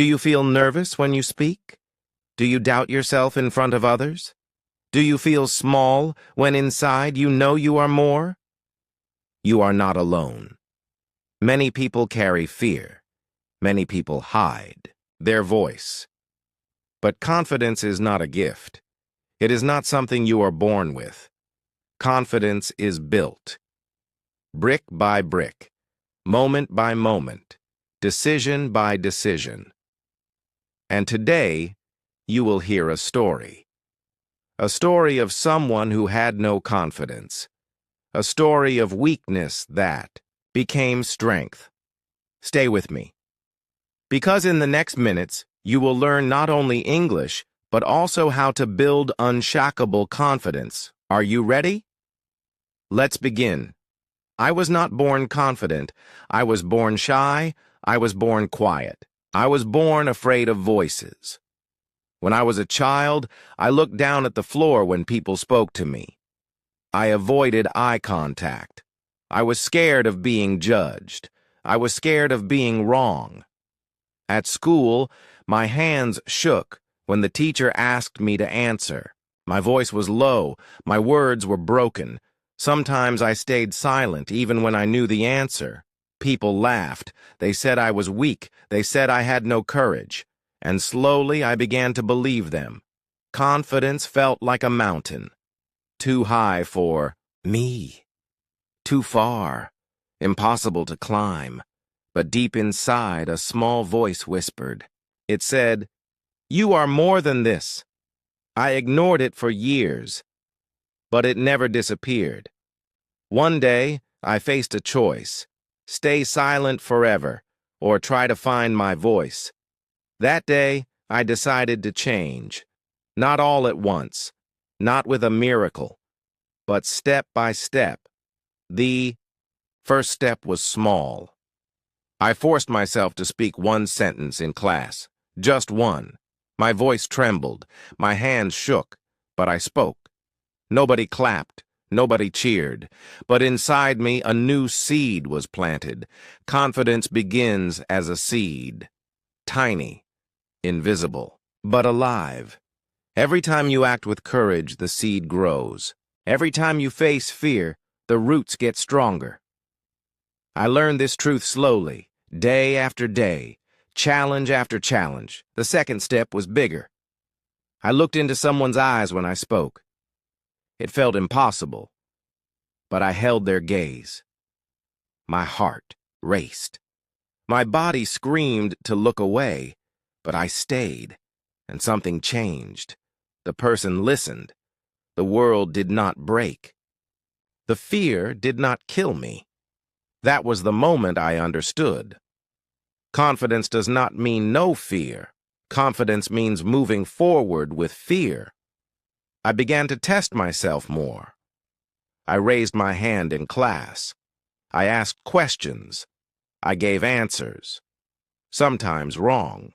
Do you feel nervous when you speak? Do you doubt yourself in front of others? Do you feel small when inside you know you are more? You are not alone. Many people carry fear. Many people hide their voice. But confidence is not a gift. It is not something you are born with. Confidence is built. Brick by brick, moment by moment, decision by decision. And today, you will hear a story. A story of someone who had no confidence. A story of weakness that became strength. Stay with me. Because in the next minutes, you will learn not only English, but also how to build unshakable confidence. Are you ready? Let's begin. I was not born confident. I was born shy. I was born quiet. I was born afraid of voices. When I was a child, I looked down at the floor when people spoke to me. I avoided eye contact. I was scared of being judged. I was scared of being wrong. At school, my hands shook when the teacher asked me to answer. My voice was low. My words were broken. Sometimes I stayed silent even when I knew the answer. People laughed. They said I was weak. They said I had no courage. And slowly I began to believe them. Confidence felt like a mountain. Too high for me. Too far. Impossible to climb. But deep inside, a small voice whispered. It said, "You are more than this." I ignored it for years, but it never disappeared. One day, I faced a choice. Stay silent forever, or try to find my voice. That day, I decided to change. Not all at once, not with a miracle, but step by step. The first step was small. I forced myself to speak one sentence in class, just one. My voice trembled, my hands shook, but I spoke. Nobody clapped, nobody cheered, but inside me a new seed was planted. Confidence begins as a seed, tiny, invisible, but alive. Every time you act with courage, the seed grows. Every time you face fear, the roots get stronger. I learned this truth slowly, day after day, challenge after challenge. The second step was bigger. I looked into someone's eyes when I spoke. It felt impossible, but I held their gaze. My heart raced. My body screamed to look away, but I stayed, and something changed. The person listened. The world did not break. The fear did not kill me. That was the moment I understood. Confidence does not mean no fear. Confidence means moving forward with fear. I began to test myself more. I raised my hand in class. I asked questions. I gave answers. Sometimes wrong.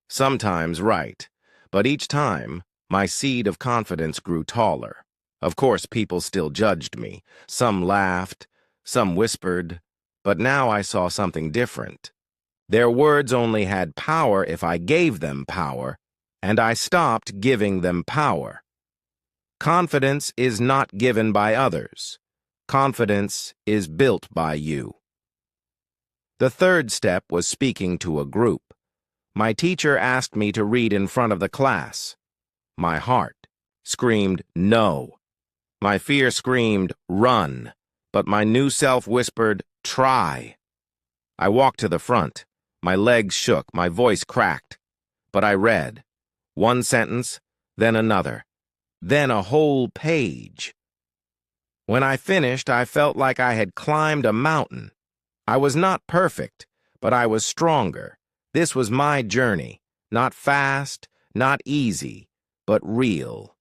Sometimes right. But each time, my seed of confidence grew taller. Of course, people still judged me. Some laughed, some whispered, but now I saw something different. Their words only had power if I gave them power, and I stopped giving them power. Confidence is not given by others. Confidence is built by you. The third step was speaking to a group. My teacher asked me to read in front of the class. My heart screamed, no. My fear screamed, run. But my new self whispered, try. I walked to the front. My legs shook, my voice cracked. But I read. One sentence, then another, then a whole page. When I finished, I felt like I had climbed a mountain. I was not perfect, but I was stronger. This was my journey, not fast, not easy, but real.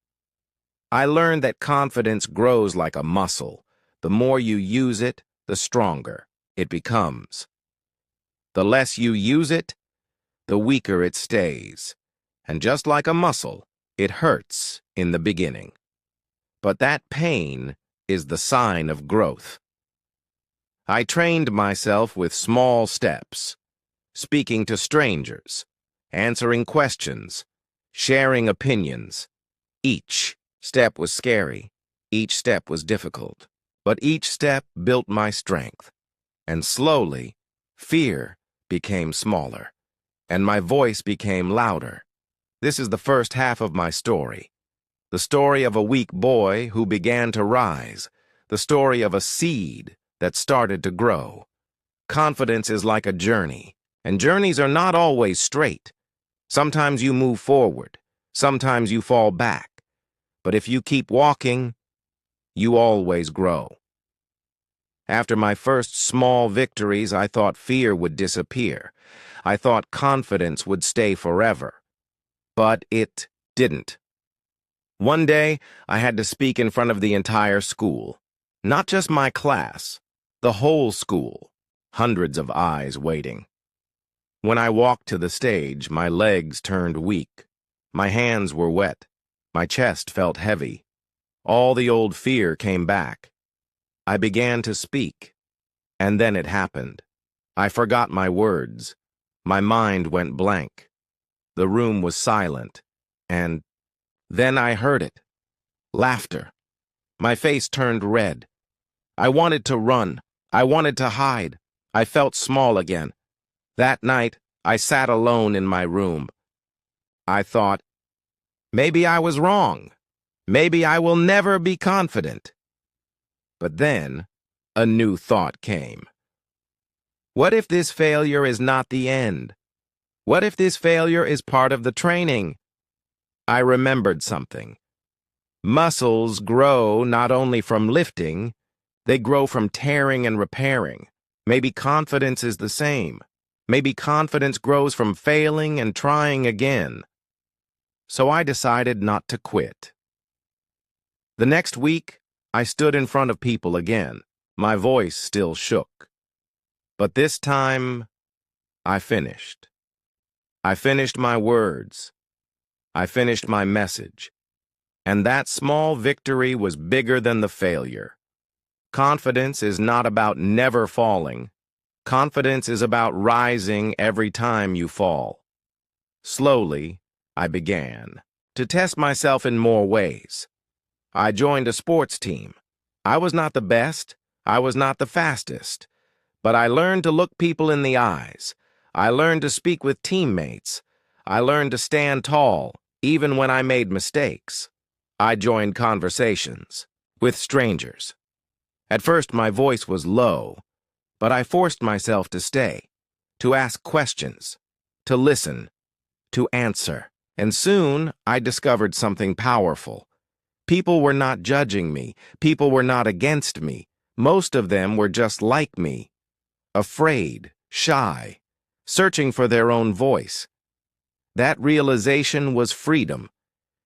I learned that confidence grows like a muscle. The more you use it, the stronger it becomes. The less you use it, the weaker it stays. And just like a muscle, it hurts in the beginning. But that pain is the sign of growth. I trained myself with small steps. speaking to strangers, answering questions, sharing opinions. Each step was scary. Each step was difficult. But each step built my strength. And slowly, fear became smaller, and my voice became louder. This is the first half of my story. The story of a weak boy who began to rise. The story of a seed that started to grow. Confidence is like a journey, and journeys are not always straight. Sometimes you move forward, sometimes you fall back. But if you keep walking, you always grow. After my first small victories, I thought fear would disappear. I thought confidence would stay forever. But it didn't. One day, I had to speak in front of the entire school. Not just my class, the whole school. Hundreds of eyes waiting. When I walked to the stage, my legs turned weak. My hands were wet. My chest felt heavy. All the old fear came back. I began to speak. And then it happened. I forgot my words. My mind went blank. The room was silent. And then I heard it. Laughter. My face turned red. I wanted to run. I wanted to hide. I felt small again. That night, I sat alone in my room. I thought, maybe I was wrong. Maybe I will never be confident. But then, a new thought came. What if this failure is not the end? What if this failure is part of the training? I remembered something. Muscles grow not only from lifting, they grow from tearing and repairing. Maybe confidence is the same. Maybe confidence grows from failing and trying again. So I decided not to quit. The next week, I stood in front of people again. My voice still shook. But this time, I finished. I finished my words. I finished my message. And that small victory was bigger than the failure. Confidence is not about never falling. Confidence is about rising every time you fall. Slowly, I began to test myself in more ways. I joined a sports team. I was not the best. I was not the fastest. But I learned to look people in the eyes. I learned to speak with teammates. I learned to stand tall, even when I made mistakes. I joined conversations with strangers. At first, my voice was low, but I forced myself to stay, to ask questions, to listen, to answer. And soon, I discovered something powerful. People were not judging me. People were not against me. Most of them were just like me, afraid, shy, searching for their own voice. That realization was freedom,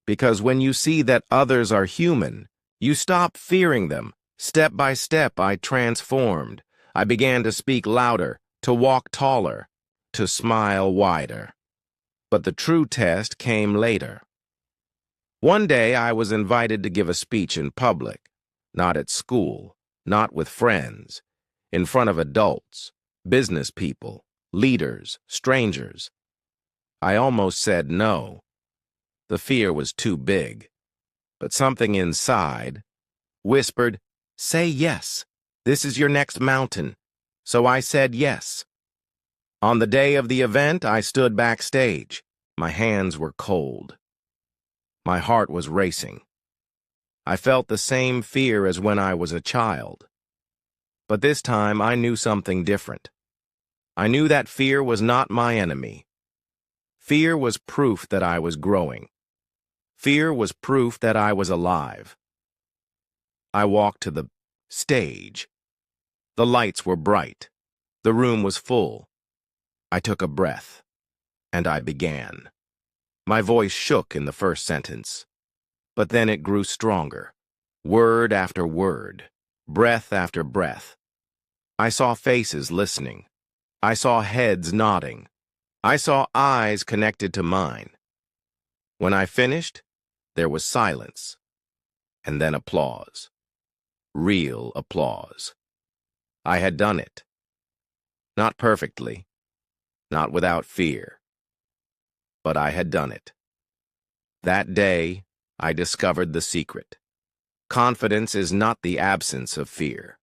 because when you see that others are human, you stop fearing them. Step by step, I transformed. I began to speak louder, to walk taller, to smile wider. But the true test came later. One day, I was invited to give a speech in public, not at school, not with friends, in front of adults, business people, leaders, strangers. I almost said no. The fear was too big. But something inside whispered, "Say yes. This is your next mountain." So I said yes. On the day of the event, I stood backstage. My hands were cold. My heart was racing. I felt the same fear as when I was a child. But this time, I knew something different. I knew that fear was not my enemy. Fear was proof that I was growing. Fear was proof that I was alive. I walked to the stage. The lights were bright. The room was full. I took a breath, and I began. My voice shook in the first sentence, but then it grew stronger. Word after word, breath after breath. I saw faces listening. I saw heads nodding. I saw eyes connected to mine. When I finished, there was silence, and then applause. Real applause. I had done it. Not perfectly, not without fear. But I had done it. That day, I discovered the secret. Confidence is not the absence of fear.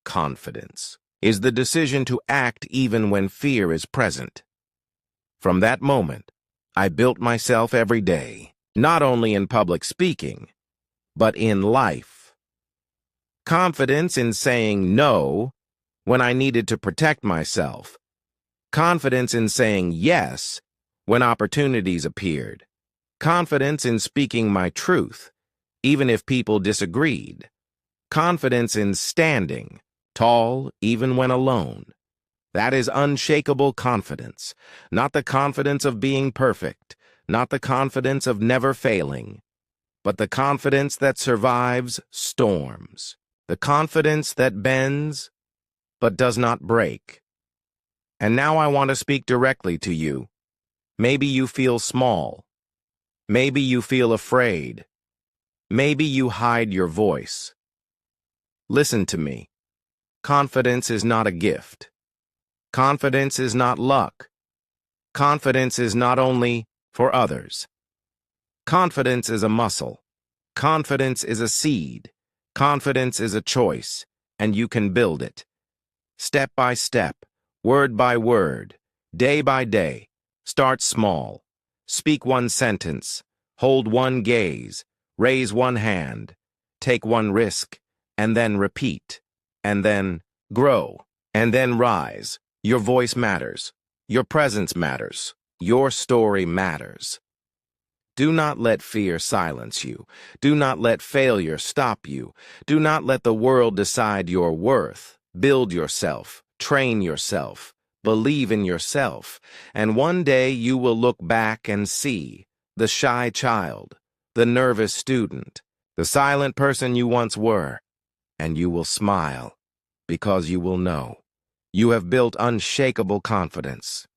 Confidence is the decision to act even when fear is present. From that moment, I built myself every day, not only in public speaking, but in life. Confidence in saying no when I needed to protect myself. Confidence in saying yes when opportunities appeared. Confidence in speaking my truth, even if people disagreed. Confidence in standing tall, even when alone. That is unshakable confidence, not the confidence of being perfect, not the confidence of never failing, but the confidence that survives storms, the confidence that bends but does not break. And now I want to speak directly to you. Maybe you feel small. Maybe you feel afraid. Maybe you hide your voice. Listen to me. Confidence is not a gift. Confidence is not luck. Confidence is not only for others. Confidence is a muscle. Confidence is a seed. Confidence is a choice, and you can build it. Step by step, word by word, day by day. Start small. Speak one sentence. Hold one gaze. Raise one hand. Take one risk, and then repeat. And then grow. And then rise. Your voice matters. Your presence matters. Your story matters. Do not let fear silence you. Do not let failure stop you. Do not let the world decide your worth. Build yourself. Train yourself. Believe in yourself. And one day you will look back and see the shy child, the nervous student, the silent person you once were, and you will smile because you will know you have built unshakable confidence.